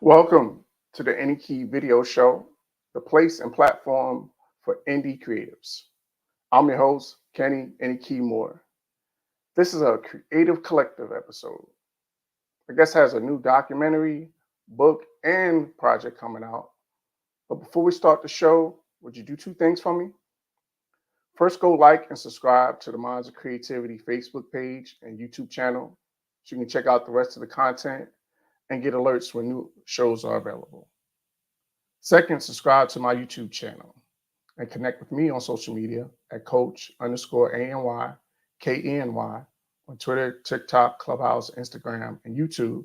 Welcome to the KEbnY video show, the place and platform for indie creatives. I'm your host, Kenny KEbnY Moore. This is a creative collective episode. The guest has a new documentary, book, and project coming out. But before we start the show, would you do two things for me? First, go like and subscribe to the Minds of Creativity Facebook page and YouTube channel so you can check out the rest of the content and get alerts when new shows are available. Second, subscribe to my YouTube channel and connect with me on social media at Coach_ANY, KENY on Twitter, TikTok, Clubhouse, Instagram, and YouTube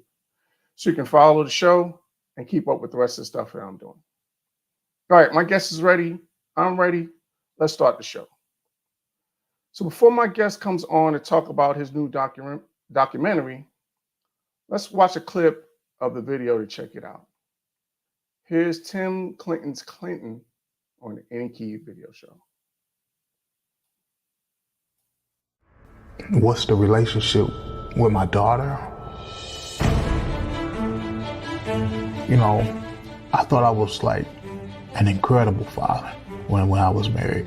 so you can follow the show and keep up with the rest of the stuff that I'm doing. All right, my guest is ready. I'm ready. Let's start the show. So before my guest comes on to talk about his new documentary, let's watch a clip of the video to check it out. Here's Tim Clinton's Clinton on the KEbnY video show. What's the relationship with my daughter? You know, I thought I was like an incredible father when I was married.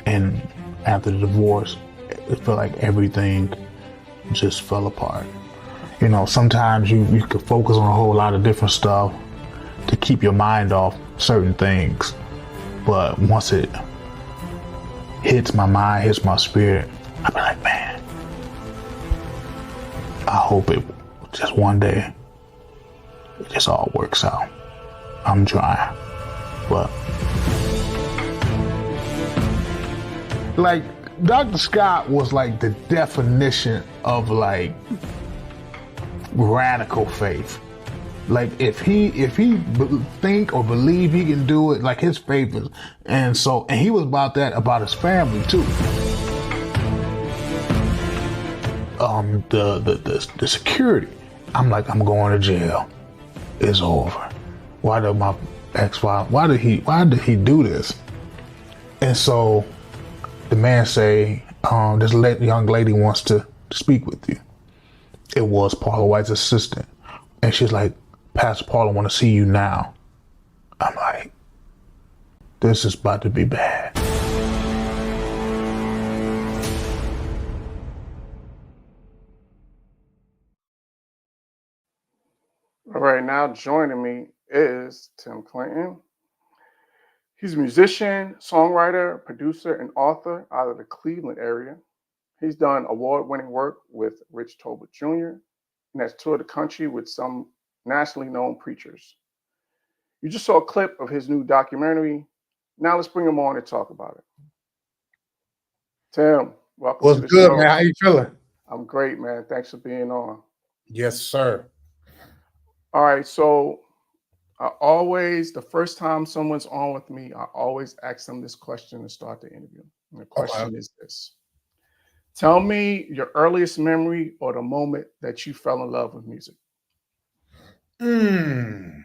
And after the divorce, it felt like everything just fell apart. You know, sometimes you could focus on a whole lot of different stuff to keep your mind off certain things. But once it hits my mind, hits my spirit, I be like, man, I hope it just one day it just all works out. I'm trying. But like Dr. Scott was like the definition of like radical faith. Like if he think or believe he can do it, like his faith is, and he was about that about his family too. The security, I'm like, I'm going to jail. It's over. Why did my ex-father? Why did he do this? And so the man say, this young lady wants to speak with you. It was Paula White's assistant. And she's like, Pastor Paula, I want to see you now. I'm like, this is about to be bad. All right, now joining me is Tim Clinton. He's a musician, songwriter, producer, and author out of the Cleveland area. He's done award-winning work with Rich Tolbert Jr. and has toured the country with some nationally known preachers. You just saw a clip of his new documentary. Now let's bring him on and talk about it. Tim, welcome to the show. What's good, man? How you feeling? I'm great, man. Thanks for being on. Yes, sir. All right, so the first time someone's on with me, I always ask them this question to start the interview. And the question is this. Tell me your earliest memory or the moment that you fell in love with music. Man,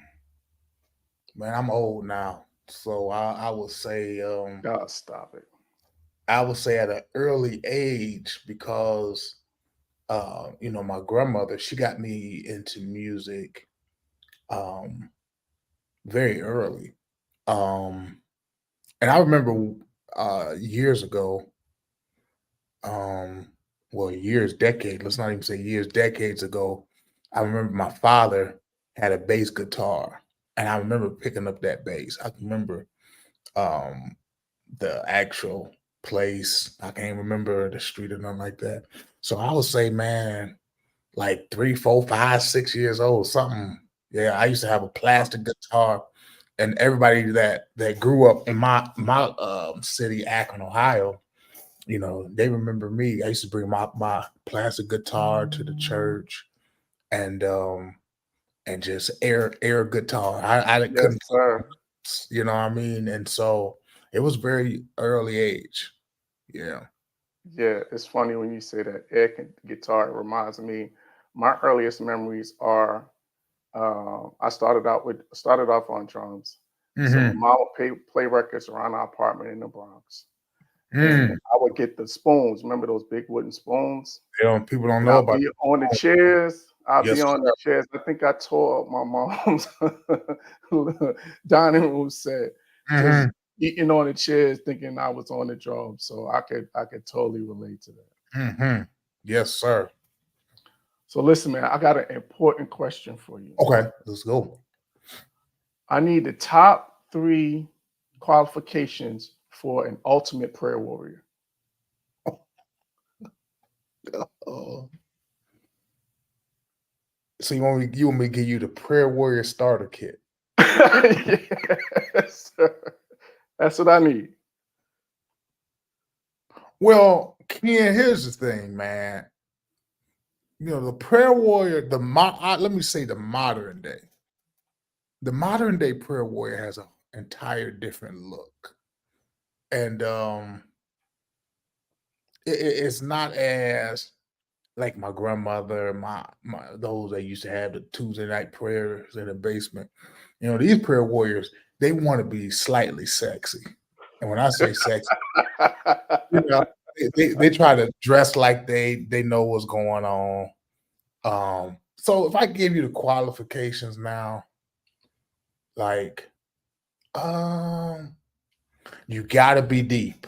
I'm old now. So I would say God, stop it. I would say at an early age because my grandmother, she got me into music very early. And I remember years ago, decades ago, I remember my father had a bass guitar, and I remember picking up that bass. I can remember the actual place. I can't remember the street or nothing like that. So I would say, man, like 3, 4, 5, 6 years old, something. Yeah, I used to have a plastic guitar, and everybody that grew up in my city, Akron, Ohio, you know, they remember me. I used to bring my plastic guitar to the church and just air guitar. I couldn't, sir. you know what I mean? And so it was very early age. Yeah. Yeah, it's funny when you say that air guitar. It reminds me, my earliest memories are I started off on drums. So my mom would play records around our apartment in the Bronx. and Mm. I would get the spoons. Remember those big wooden spoons? People don't And know I'll about be the on the phone. chairs. I'll be Yes, on the chairs. I think I tore up my mom's dining room set, just sir. eating on the chairs, thinking I was on the drum. So I could totally relate to that. Hmm. Yes, sir. So listen, man, I got an important question for you. Okay, let's go. I need the top 3 qualifications for an ultimate prayer warrior. Oh. So you want me to give you the prayer warrior starter kit? Yes, sir. That's what I need. Well, Ken, here's the thing, man. The prayer warrior, let me say the modern day. The modern day prayer warrior has an entire different look. And it's not as like my grandmother, my those that used to have the Tuesday night prayers in the basement. These prayer warriors, they want to be slightly sexy. And when I say sexy, you know, they try to dress like they know what's going on. So if I give you the qualifications now, like you gotta be deep.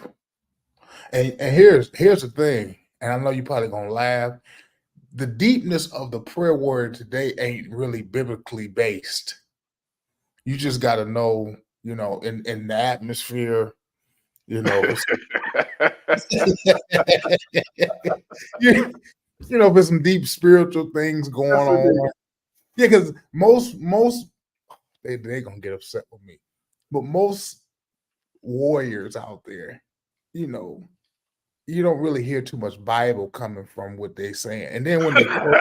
And here's the thing, and I know you're probably gonna laugh. The deepness of the prayer warrior today ain't really biblically based. You just gotta know, in the atmosphere, if you, if there's some deep spiritual things going Yes, indeed. on. Yeah, because most they gonna get upset with me, but most warriors out there, you don't really hear too much Bible coming from what they saying, and then when they quote,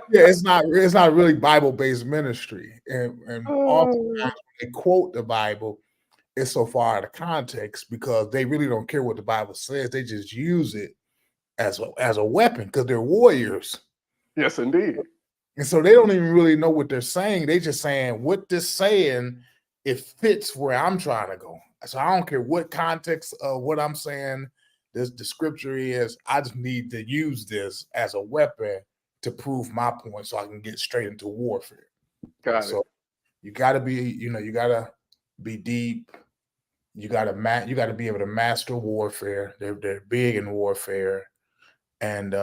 yeah, it's not really Bible based ministry, and oftentimes Oh, when they quote the Bible, it's so far out of context because they really don't care what the Bible says. They just use it as a weapon because they're warriors. yes, indeed. And so they don't even really know what they're saying. They just saying what this saying, it fits where I'm trying to go. So I don't care what context of what I'm saying the scripture is. I just need to use this as a weapon to prove my point so I can get straight into warfare. Got it. So you gotta be, you gotta be deep. You gotta be able to master warfare. They're big in warfare. And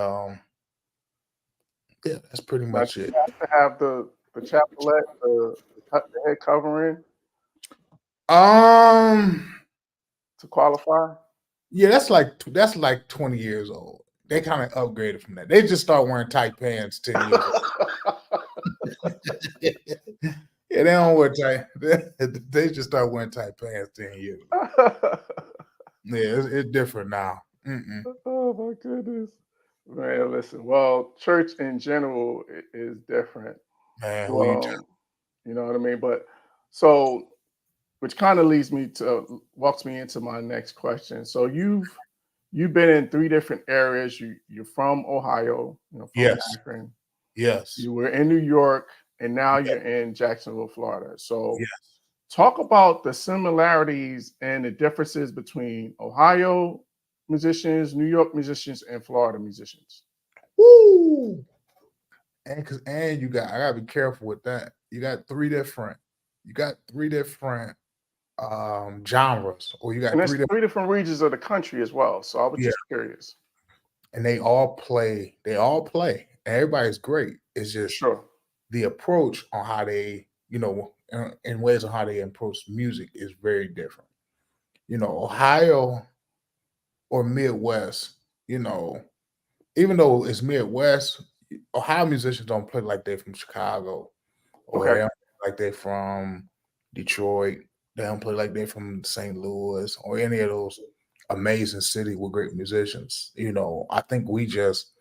yeah, that's pretty Now, much do you it. have to have the chaplet, the head covering Um, to qualify? yeah, that's like 20 years old. They kind of upgraded from that. They just start wearing tight pants 10 years old. Yeah, they don't wear tight. They just start wearing tight pants 10 years ago. Yeah, it's different now. Mm-mm. Oh my goodness. Man, listen. Well, church in general is different. Man, who you tell? Well, you know what I mean? But so which kind of leads me to walks me into my next question. So you've been in 3 different areas. You're from Ohio, from Yes, Akron. yes, You were in New York, and now yeah, you're in Jacksonville, Florida. So yes. talk about the similarities and the differences between Ohio musicians, New York musicians, and Florida musicians. Woo! And I gotta be careful with that. You got three different genres, or you And got there's three different, 3 different regions of the country as well. So I was yeah, just curious. and they all play. Everybody's great. It's just Sure. the approach on how they, in ways on how they approach music is very different. Ohio or Midwest, even though it's Midwest, Ohio musicians don't play like they're from Chicago, or they Okay. don't play like they're from Detroit. They don't play like they're from St. Louis or any of those amazing cities with great musicians. I think we just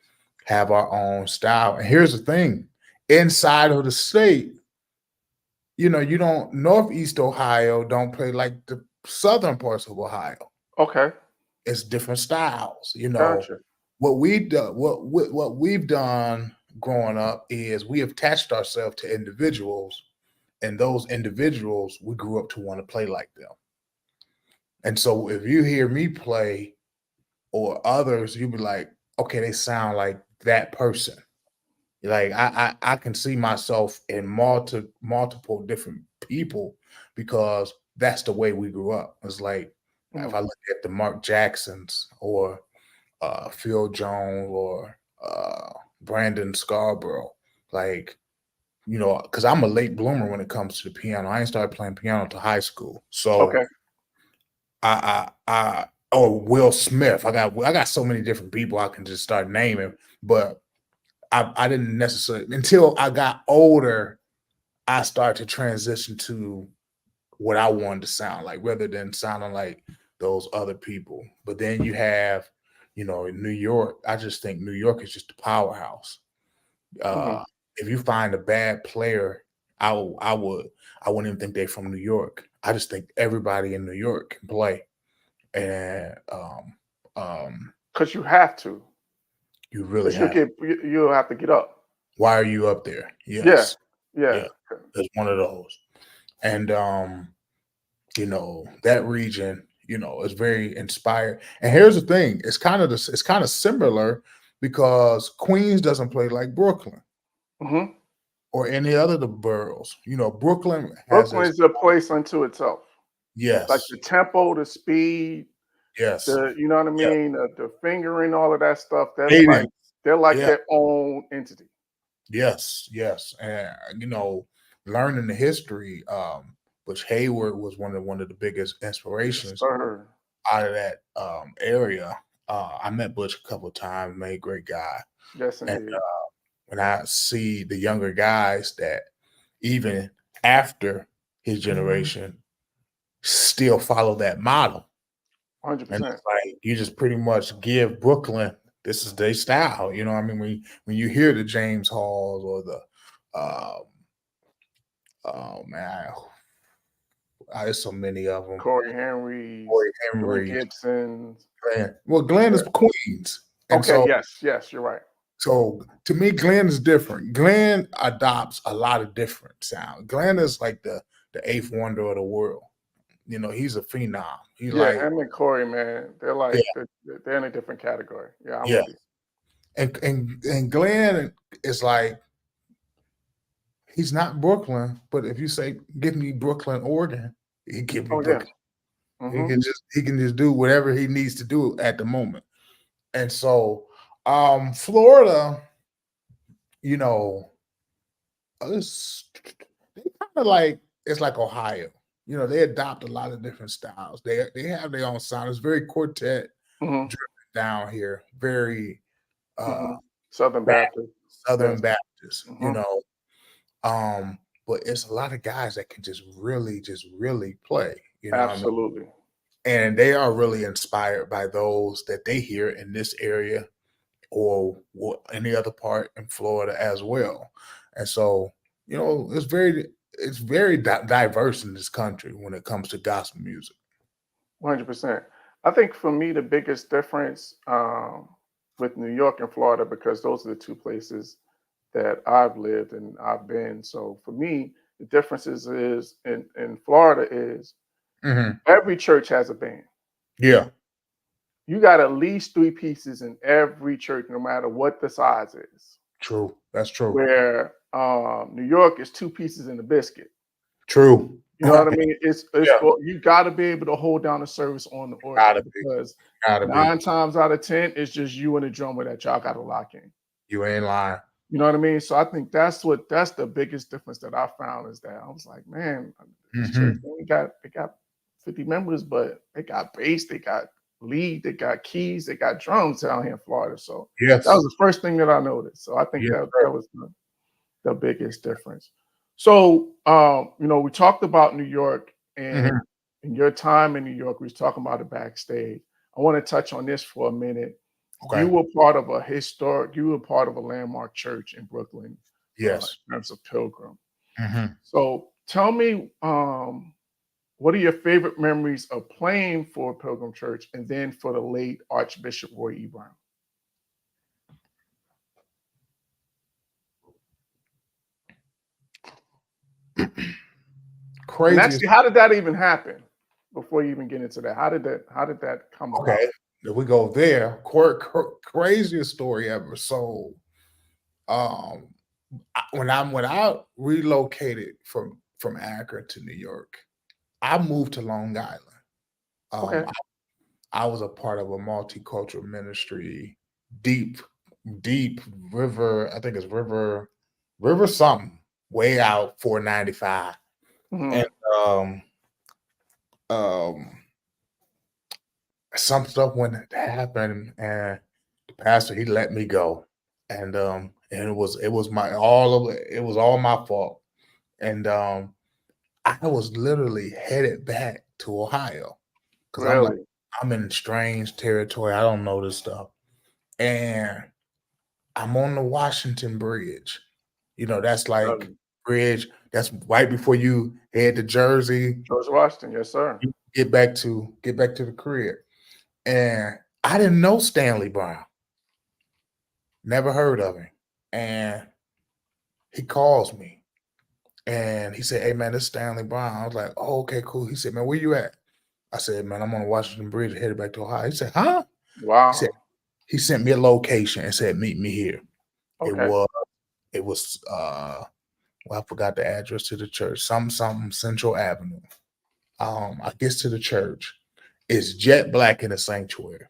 have our own style. And here's the thing: inside of the state, you don't Northeast Ohio don't play like the southern parts of Ohio. Okay. It's different styles. Gotcha. What we've done, what we've done growing up is we have attached ourselves to individuals, and those individuals we grew up to want to play like them. And so if you hear me play or others, you'll be like, okay, they sound like that person. Like I can see myself in multiple different people because that's the way we grew up. It's like if Mhm. I look at the Mark Jacksons or Phil Jones or Brandon Scarborough, like because I'm a late bloomer when it comes to the piano. I ain't started playing piano till high school, so Okay. or Will Smith. I got so many different people I can just start naming, but I didn't necessarily until I got older. I started to transition to what I wanted to sound like, rather than sounding like those other people. But then you have, in New York. I just think New York is just a powerhouse. Mhm. If you find a bad player, I wouldn't even think they're from New York. I just think everybody in New York can play, and um, Because you have to. you really Because have. you'll have to get up. Why are you up there? Yeah. Yes, Yeah. yeah, it's one of those. And that region, is very inspired. And here's the thing: it's kind of similar because Queens doesn't play like Brooklyn Hmm. or any other of the boroughs. Brooklyn has its Brooklyn's a place unto itself. Like yes, the tempo, the speed, yes, you know what I yeah, mean? The fingering, all of that stuff. Hayden, They're like yeah, their own entity. yes, yes, and learning the history, which Hayward was one of the biggest Yes, inspirations sir. out of that area. I met Butch a couple of times, man, great guy. Yes, And indeed. when I see the younger guys that even after his generation still follow that model, and 100%. it's like you just pretty much give Brooklyn this is their style. You know what I mean? When you hear the James Halls or the um, oh man, there's so many of them. Corey Henry's, Corey Glenn Henry, Gibson's. Glenn. Well, Glenn is Yeah. Queens, and Okay. so Yes. Yes. You're right. So to me, Glenn is different. Glenn adopts a lot of different sound. Glenn is like the eighth wonder of the world. He's a phenom. He Yeah. like Him and Corey, man, they're yeah, like they're in a different category. Yeah, I'm yeah. with you. And Glenn is like he's not Brooklyn, but if you say give me Brooklyn organ, he give me Oh yeah. Brooklyn. He Hmm. can just he can just do whatever he needs to do at the moment. And so Florida, you know, it's they kind of like it's like Ohio. They adopt a lot of different styles. They have their own sound. It's very quartet Hmm. driven down here, very Hmm. uh Southern Baptist, Baptist. Southern Yes. Baptist, Hmm. but it's a lot of guys that can just really play, what I mean? Absolutely. And they are really inspired by those that they hear in this area or any other part in Florida as well. And so, it's very diverse in this country when it comes to gospel music. 100%. I think for me, the biggest difference with New York and Florida, because those are the two places that I've lived and I've been. So for me, the differences is in Florida is Mhm. every church has a band. Yeah, You got at least three pieces in every church, no matter what the size is. true. That's true. Where New York is two pieces in a biscuit. True. You know what I mean? It's Yeah, you got to be able to hold down the service on the gotta organ be, because gotta be. 9 times out of 10 it's just you and the drummer that y'all got to lock in. You ain't lying. You know what I mean? So I think that's the biggest difference that I found is that I was like, man, this church Hmm. they got 50 members, but they got bass, they got lead, they got keys, they got drums down here in Florida. So that was Yes. the first thing that I noticed. So I think Yes, that sir. was the biggest difference. So, we talked about New York Mhm. and in your time in New York, we was talking about it backstage. I want to touch on this for a minute. Okay. You were part of a landmark church in Brooklyn Yes. in terms of Pilgrim. Hmm. So tell me, what are your favorite memories of playing for Pilgrim Church and then for the late Archbishop Roy E. Brown? And Craziest. actually, how did that even happen? before you even get into that, how did that come about? Okay, if we go there, craziest story ever. So, um, when I relocated from Akron to New York, I moved to Long Island. Okay. I was a part of a multicultural ministry, deep, deep river. I think it's river something, way out 495, Hmm. and um, um, some stuff when it happened, and the pastor he let me go, and it was my all of it. It was all my fault, and I was literally headed back to Ohio because I'm like Really? I'm in strange territory. I don't know this stuff, and I'm on the Washington Bridge. That's like Um, bridge. That's right before you head to Jersey. George Washington, yes, sir. You get back to the crib. And I didn't know Stanley Brown. Never heard of him. And he calls me and he said, "Hey man, this is Stanley Brown." I was like, "Oh, okay, cool." He said, "Man, where you at?" I said, "Man, I'm on the Washington Bridge headed back to Ohio." He said, "Huh?" He said Wow. he sent me a location and said, "Meet me here." It Okay. was it was well, I forgot the address to the church. Something Central Avenue. I guess to the church. It's jet black in the sanctuary.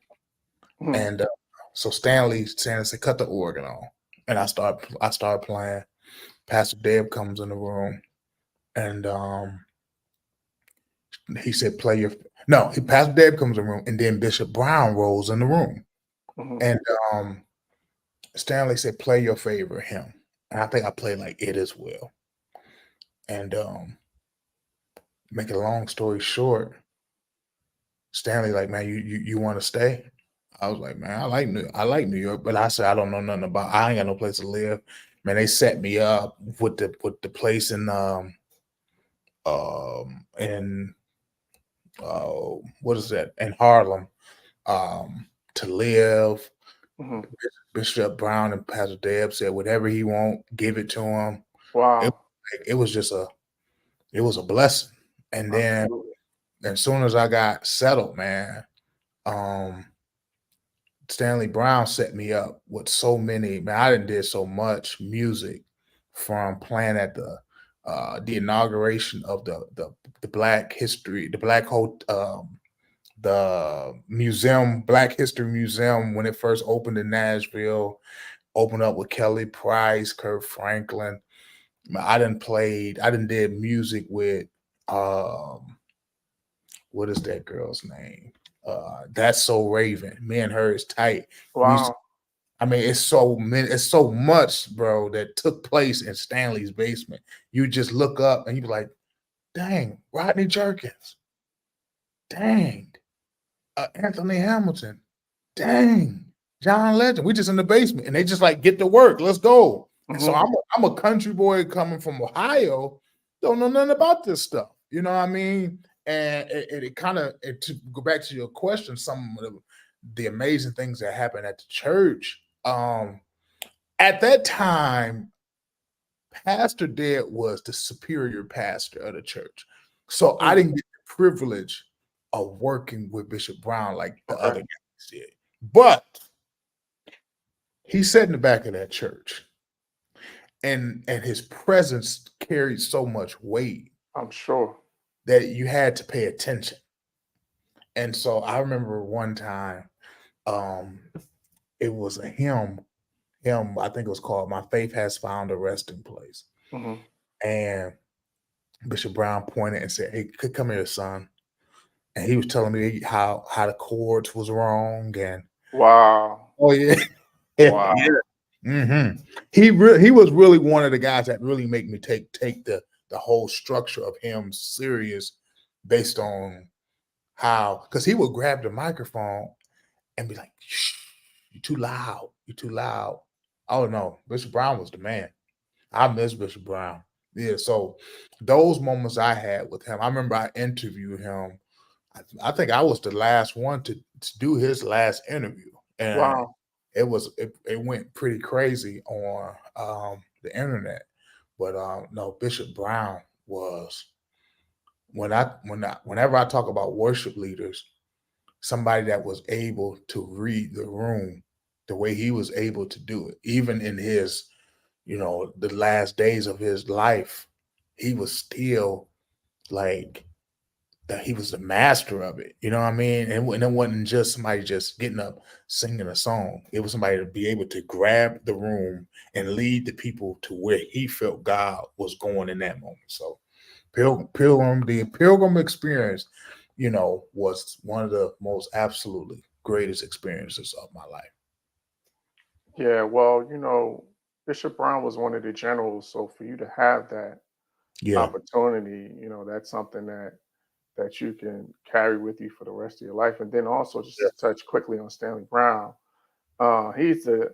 Mhm. And so Stanley said, "Cut the organ on." And I start playing. Pastor Deb comes in the room and he said, "Play your." No, Pastor Deb comes in the room and then Bishop Brown rolls in the room. Mhm. And Stanley said, "Play your favorite hymn." And I think I played like "It Is Well." And make a long story short, Stanley like, "Man, you want to stay?" I was like, "Man, I like New York," but I said I don't know nothing about. I ain't got no place to live. Man, they set me up with the place in what is that in Harlem to live. Mhm. Bishop Brown and Pastor Deb said whatever he want, give it to him. It Wow. it was just it was a blessing. And then Absolutely. as soon as I got settled, man, um, Stanley Brown set me up with so many. Man, I did so much music from playing at the inauguration of the Black History, the museum, Black History Museum when it first opened in Nashville. Opened up with Kelly Price, Kurt Franklin. I didn't did music with um what is that girl's name? That's So Raven. Me and her is tight. We used to, Wow. I mean, it's so much, bro, that took place in Stanley's basement. You just look up and you be like, dang, Rodney Jerkins, dang, Anthony Hamilton, dang, John Legend. We just in the basement and they just like get to work. Let's go. And so Mhm. I'm a country boy coming from Ohio, don't know nothing about this stuff. You know what I mean? And it kind of to go back to your question, some of the amazing things that happened at the church. At that time, Pastor Dad was the superior pastor of the church. So I Mm. didn't get the privilege of working with Bishop Brown like the Okay. other guys did. But he sat in the back of that church and his presence carried so much weight I'm sure. that you had to pay attention. And so I remember one time, um, it was a hymn, I think it was called My Faith Has Found a Resting Place. Mhm. And Bishop Brown pointed and said, "Hey, come here, son." And he was telling me how the chords was wrong and Wow. oh yeah. Wow. Yeah. Hmm. He was really one of the guys that really make me take the whole structure of him serious based on how because he would grab the microphone and be like, "Shh, you're too loud. You're too loud." Oh no, Bishop Brown was the man. I miss Bishop Brown. Yeah, so those moments I had with him, I remember I interviewed him. I think I was the last one to do his last interview, and Wow. it went pretty crazy on the internet. But no, Bishop Brown was whenever I talk about worship leaders, somebody that was able to read the room the way he was able to do it, even in his, the last days of his life, he was still like that. He was the master of it. You know what I mean? And it wasn't just somebody just getting up singing a song. It was somebody to be able to grab the room and lead the people to where he felt God was going in that moment. So the pilgrim experience, was one of the most absolutely greatest experiences of my life. Yeah, well, Bishop Brown was one of the generals, so for you to have that Yeah. opportunity, that's something that you can carry with you for the rest of your life. And then also just to Yes. touch quickly on Stanley Brown, uh, he's a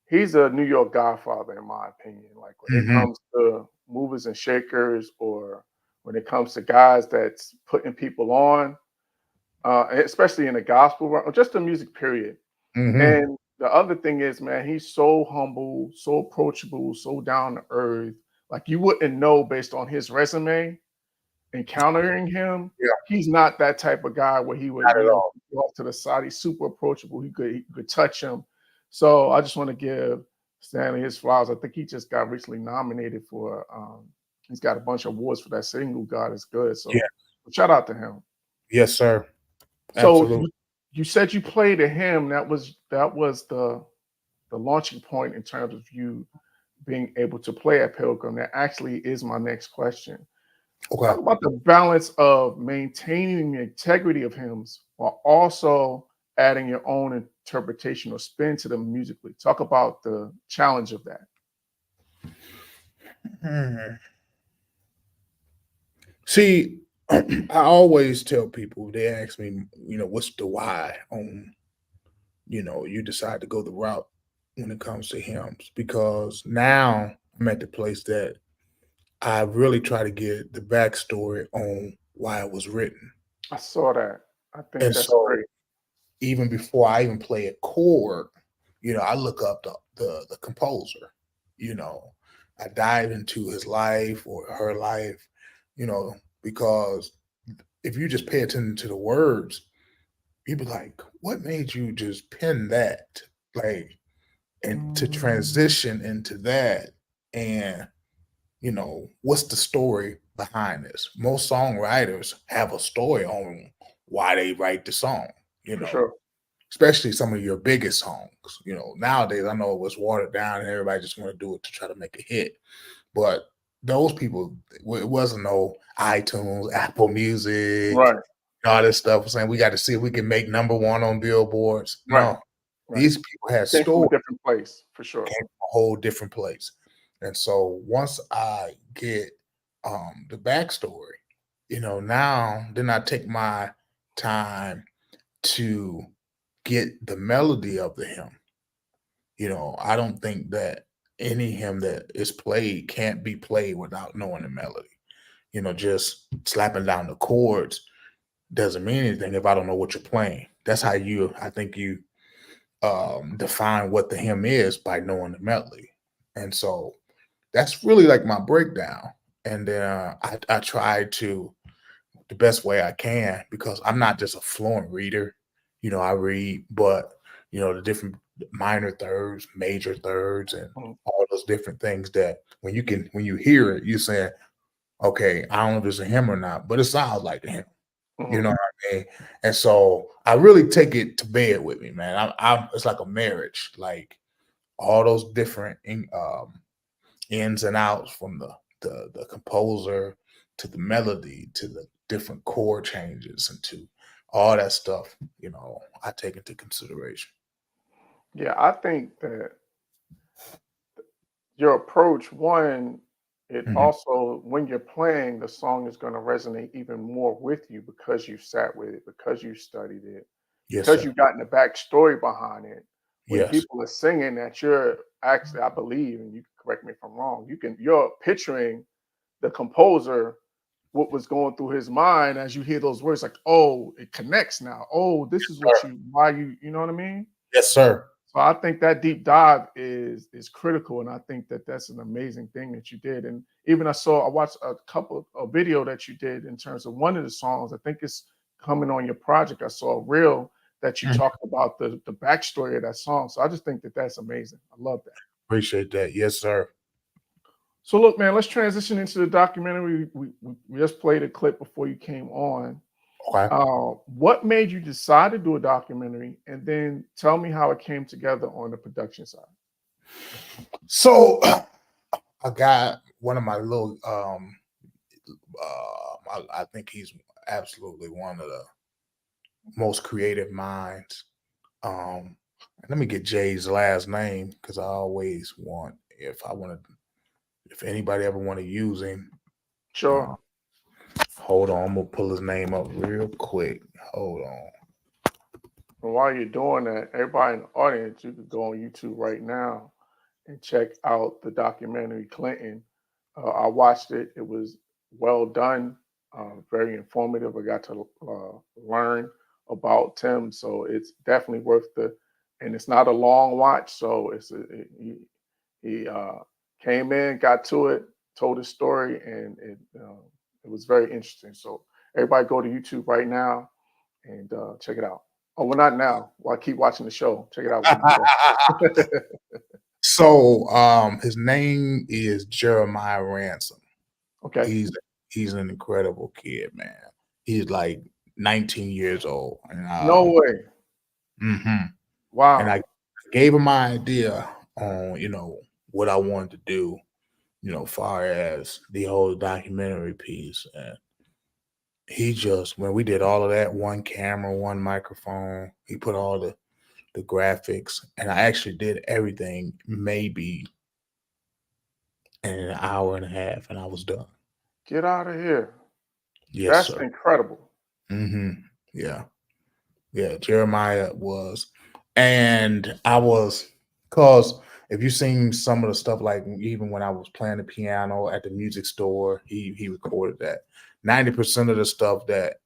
he's a New York Godfather in my opinion. Like when it Hmm. comes to movers and shakers, or when it comes to guys that's putting people on, especially in the gospel or just the music period. Hmm. And the other thing is, man, he's so humble, so approachable, so down to earth. Like you wouldn't know based on his resume encountering him, Yeah. he's not that type of guy where he would, Not at all. go off to the side. He's super approachable. He could touch him. So I just want to give Stanley his flowers. I think he just got recently nominated for. He's got a bunch of awards for that single "God Is Good." Yeah. So shout out to him. Yes, sir. So Absolutely. you said you played a hymn. That was the launching point in terms of you being able to play at Pilgrim. That actually is my next question. Okay. Talk about the balance of maintaining the integrity of hymns while also adding your own interpretation or spin to them musically. Talk about the challenge of that. Hmm. See, I always tell people, they ask me, what's the why on, you decide to go the route when it comes to hymns, because now I'm at the place that I really try to get the backstory on why it was written. I saw that. I think And that's so great. even before I even play a chord, I look up the composer. You know, I dive into his life or her life, because if you just pay attention to the words, you'd be like, what made you just pen that? Like, and to transition into that, and what's the story behind this? Most songwriters have a story on why they write the song, you For know, sure. especially some of your biggest songs. Nowadays I know it was watered down and everybody just want to do it to try to make a hit. But those people, it wasn't no iTunes, Apple Music, Right. all this stuff saying we got to see if we can make number one on billboards. Right. No, Right. these people had Came from a stories, different place, for sure. came from a whole different place. And so once I get the backstory, now then I take my time to get the melody of the hymn. I don't think that any hymn that is played can't be played without knowing the melody. Just slapping down the chords doesn't mean anything if I don't know what you're playing. That's how I think you define what the hymn is, by knowing the melody. And so that's really like my breakdown. And then I try to, the best way I can, because I'm not just a fluent reader. I read, but the different minor thirds, major thirds, and Mhm. all those different things that when you hear it, you say, okay, I don't know if it's a hymn or not, but it sounds like a hymn. You Mhm. know what I mean? And so I really take it to bed with me, man. It's like a marriage, like all those different ins and outs, from the composer to the melody to the different chord changes and to all that stuff. I take into consideration. Yeah, I think that your approach, one, it Mhm. also, when you're playing, the song is going to resonate even more with you because you sat with it, because you studied it, Yes, because sir. you've gotten the backstory behind it. When Yes. people are singing that, you're actually, I believe, and you can correct me if I'm wrong, you're picturing the composer, what was going through his mind as you hear those words, like, oh, it connects now. Oh, this is Sir. why you know what I mean? Yes, sir. So I think that deep dive is critical, and I think that that's an amazing thing that you did. And even I watched a video that you did in terms of one of the songs. I think it's coming on your project. I saw a reel that you Mhm. talked about the backstory of that song. So I just think that that's amazing. I love that. Appreciate that. Yes, sir. So look, man, let's transition into the documentary. We just played a clip before you came on. Okay. What made you decide to do a documentary, and then tell me how it came together on the production side. So I got one of my little I think he's absolutely one of the most creative minds. Let me get Jay's last name because I always want if anybody ever want to use him. Sure. Hold on, I'm gonna pull his name up real quick. Hold on. And while you're doing that, everybody in the audience, you could go on YouTube right now and check out the documentary Clinton. I watched it. It was well done, very informative. I got to learn about Tim, so it's definitely worth and it's not a long watch. So he came in, got to it, told his story, and it was very interesting. So everybody go to YouTube right now and check it out. Oh, well, not now. Well, I keep watching the show. Check it out when you go. So his name is Jeremiah Ransom. Okay. He's an incredible kid, man. He's like 19 years old. And No way. and Wow. I gave him my idea on, what I wanted to do, far as the whole documentary piece. And he just, when we did all of that, one camera, one microphone, he put all the graphics, and I actually did everything maybe in an hour and a half, and I was done. Get out of here. Yes, That's sir. incredible. Yeah. Yeah, Jeremiah was. And I was, because if you've seen some of the stuff, like even when I was playing the piano at the music store, he recorded that. 90% of the stuff that,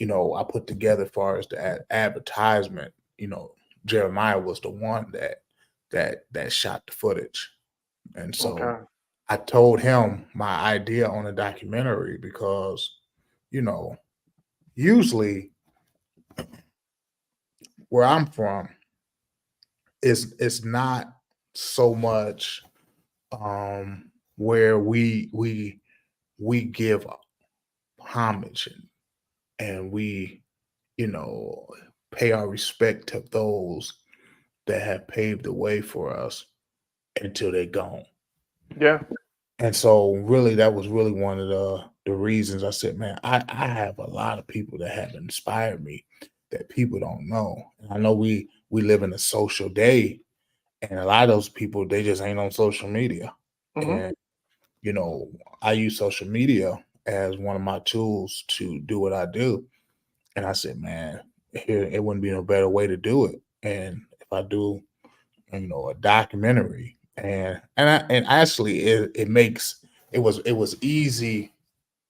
I put together as far as the advertisement, Jeremiah was the one that shot the footage. And so Okay. I told him my idea on a documentary because, usually where I'm from, it's not so much where we give homage and we, you know, pay our respect to those that have paved the way for us until they're gone. Yeah. And so really that was really one of the reasons I said, man, I have a lot of people that have inspired me that people don't know. And I know we live in a social day, and a lot of those people, they just ain't on social media. Hmm. And I use social media as one of my tools to do what I do. And I said, man, here it wouldn't be no better way to do it. And if I do, a documentary, and actually it was easy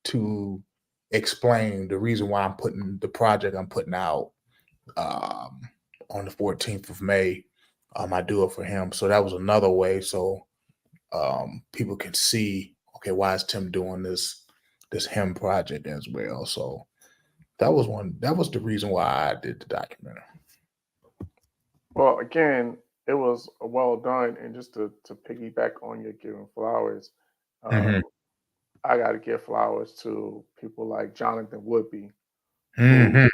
to explain the reason why I'm putting out um, on the 14th of May. I do it for him, so that was another way. So people can see, okay, why is Tim doing this him project as well? So that was the reason why I did the documentary. Well, again, it was well done. And just to piggyback on your giving flowers, Hmm. um, I got to give flowers to people like Jonathan Woodby, who Hmm.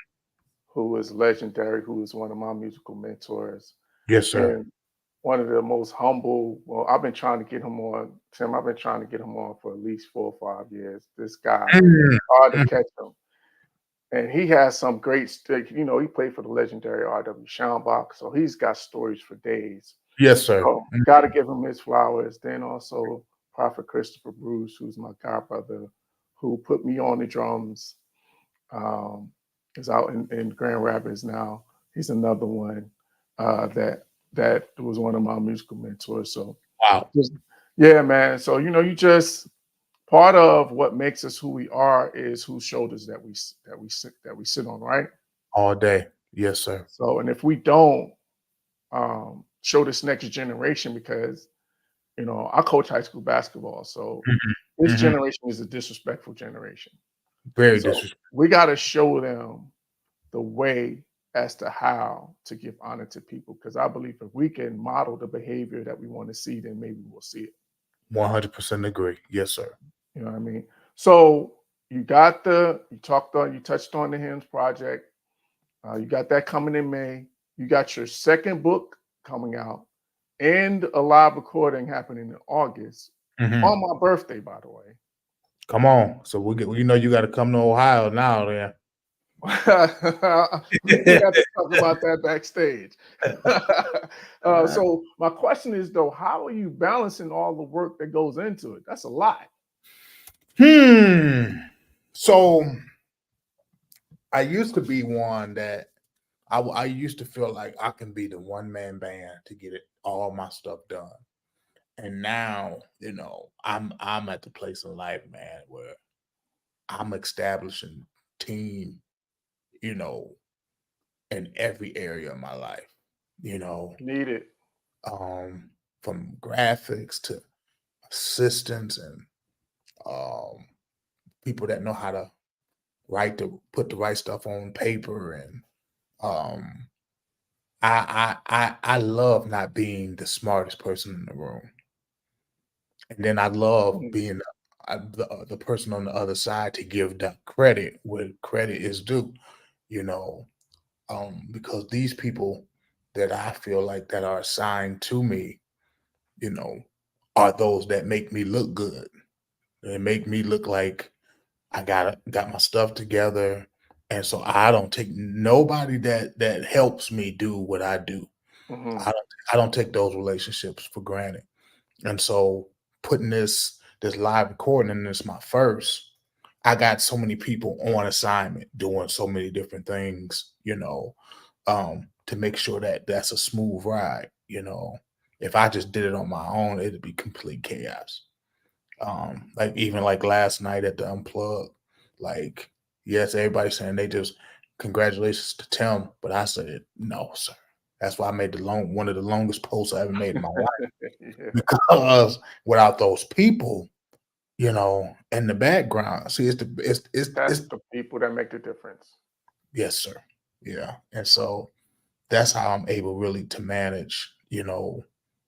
who is legendary, who is one of my musical mentors, Yes, sir. and one of the most humble. Well, I've been trying to get him on, Tim. I've been trying to get him on for at least 4 or 5 years. This guy, Mhm. hard to catch him. And he has some great stick. He played for the legendary R.W. Schaumbach, so he's got stories for days. Yes, sir. So got to give him his flowers. Then also Prophet Christopher Bruce, who's my godbrother, who put me on the drums. Um, is out in Grand Rapids now. He's another one that was one of my musical mentors. So Wow. just yeah, man. So you just part of what makes us who we are is whose shoulders that we sit on, right? All day. Yes, sir. So and if we don't, show this next generation because I coach high school basketball, so this Mhm. generation is a disrespectful generation. Very So disrespectful. we got to show them the way as to how to give honor to people. Because I believe if we can model the behavior that we want to see, then maybe we'll see it. 100% agree. Yes, sir. You know what I mean? So you touched on the hymns project. You got that coming in May. You got your second book coming out and a live recording happening in August on Mhm. my birthday, by the way. Come on. So you know you got to come to Ohio now. Then. We have to talk about that backstage. So my question is though, how are you balancing all the work that goes into it? That's a lot. So I used to be one that I used to feel like I can be the one man band to get all my stuff done. And now, I'm at the place in life, man, where I'm establishing team, you know, in every area of my life, you know, Need it. from graphics to assistants and um, people that know how to put the right stuff on paper. And um, I love not being the smartest person in the room. And then I love Mhm. being the person on the other side to give that credit where credit is due, you know, because these people that I feel like that are assigned to me, you know, are those that make me look good. They make me look like I got my stuff together. And so I don't take nobody that helps me do what I do. I Mhm. don't I don't take those relationships for granted. And so putting this live recording, and this my first, I got so many people on assignment doing so many different things, to make sure that that's a smooth ride. If I just did it on my own, it'd be complete chaos. Like even like last night at the unplug, like yes, everybody's saying they just congratulations to Tim, but I said no, sir. That's why I made one of the longest posts I ever made in my life, Yeah. because without those people, in the background, see, it's That's the people that make the difference. yes, sir, yeah, and so that's how I'm able really to manage,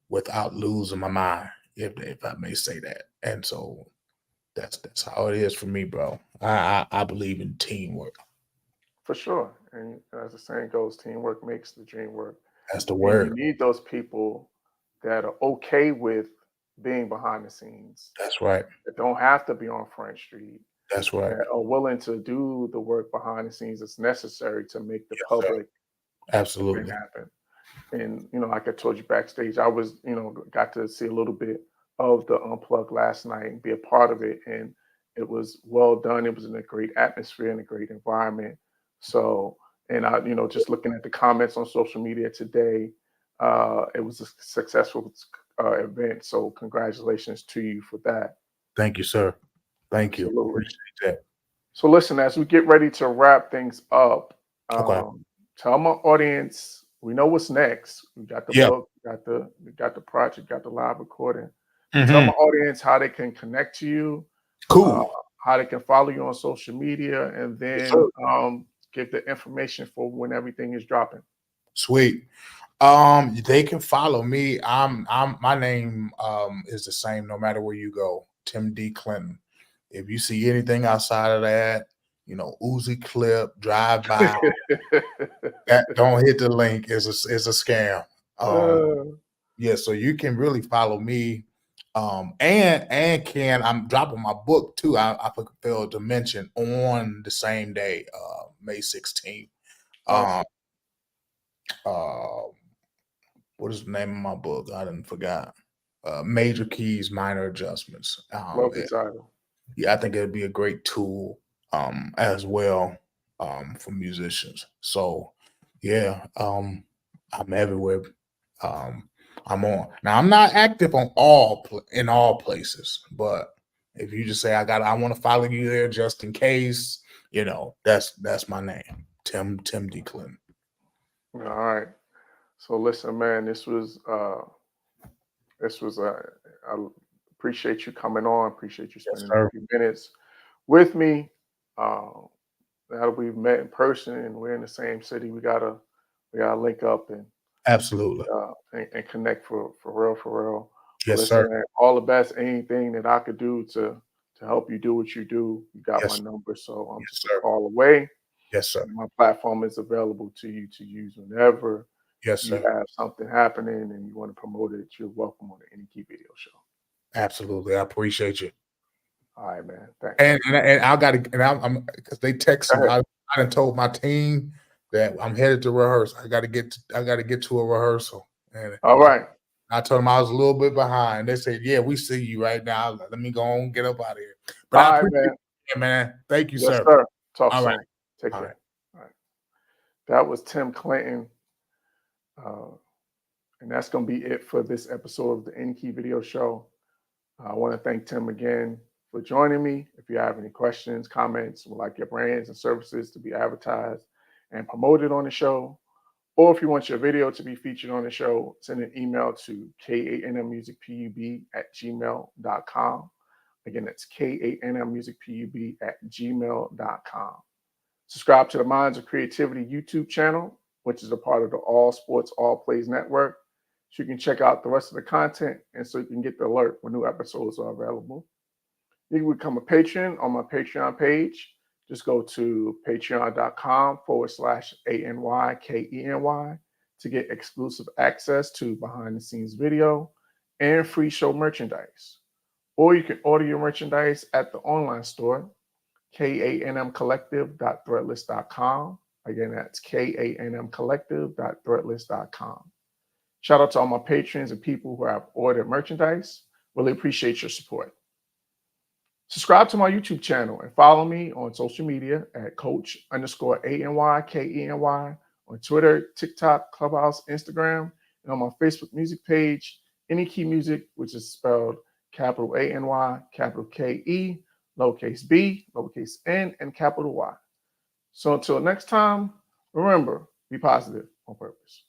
without losing my mind, if I may say that, and so that's how it is for me, bro. I believe in teamwork. For sure. And as the saying goes, teamwork makes the dream work. That's the And you word. need those people that are okay with being behind the scenes, That's right. that don't have to be on Front Street, That's right. that are willing to do the work behind the scenes that's necessary to make the Yes, sir. public event Absolutely. happen. And like I told you backstage, I was got to see a little bit of the unplug last night and be a part of it, and it was well done. It was in a great atmosphere and a great environment. So, and I just looking at the comments on social media today, it was a successful event. So congratulations to you for that. Thank you, sir. Thank you. Absolutely. Appreciate that. So listen, as we get ready to wrap things up, Okay. tell my audience we know what's next. We got the Yeah. book, we got the project, got the live recording. But tell my Hmm. audience how they can connect to you, uh, Cool. how they can follow you on social media, and Yes, then sir. give the information for when everything is dropping. Sweet. They can follow me. My name is the same no matter where you go. Tim D. Clinton. If you see anything outside of that, Uzi clip, drive by, that don't hit the link is a scam. Um, Uh, yeah, so you can really follow me. And Ken, I'm dropping my book too. I failed to mention on the same day, May 16th. Um, awesome. uh, what is the name of my book? I didn't forgot. Major Keys, Minor Adjustments. Love the title. Yeah, I think it'd be a great tool as well for musicians. So yeah, I'm everywhere. Um, I'm on now. I'm not active on in all places, but if you just say I want to follow you there just in case, that's my name, Tim D. Clinton. All right. So listen, man, this was I appreciate you coming on. Appreciate you Yes, spending a sir. few minutes with me. Uh, now that we've met in person and we're in the same city, we gotta link up Absolutely. and connect for real, for real. But Yes, listen, sir. man, all the best. Anything that I could do to help you do what you do, you got my Yes, number, so I'm yes, just a sir. call away. Yes, sir. My platform is available to you to use whenever Yes, you sir. have something happening and you want to promote it. You're welcome on the Any Key Video Show. Absolutely. I appreciate you. All right, man. Thanks. And I got to, and I'm because they Go texting. ahead. I done told my team that I'm headed to rehearsal. I got to get to a rehearsal, and All right. I told them I was a little bit behind. They said, "Yeah, we see you right now. Let me go on and get up out of here." But I All right, appreciate man. it, man. Thank you, Yes, sir. sir. Talk All right. soon. Take All right. care. All right. That was Tim Clinton. Uh, and that's going to be it for this episode of the Any Key Video Show. I want to thank Tim again for joining me. If you have any questions, comments, would like your brands and services to be advertised and promoted on the show, or if you want your video to be featured on the show, send an email to KANMmusicPUB@gmail.com. Again, that's KANMmusicPUB@gmail.com. Subscribe to the Minds of Creativity YouTube channel, which is a part of the All Sports, All Plays network. So you can check out the rest of the content and so you can get the alert when new episodes are available. You can become a patron on my Patreon page. Just go to patreon.com/ANYKENY to get exclusive access to behind the scenes video and free show merchandise. Or you can order your merchandise at the online store, KANMcollective.threadless.com. Again, that's KANMcollective.threadless.com. Shout out to all my patrons and people who have ordered merchandise. Really appreciate your support. Subscribe to my YouTube channel and follow me on social media at Coach_ANYKENY on Twitter, TikTok, Clubhouse, Instagram, and on my Facebook music page, Any Key Music, which is spelled capital ANY, capital KE, lowercase b, lowercase n, and capital Y. So until next time, remember, be positive on purpose.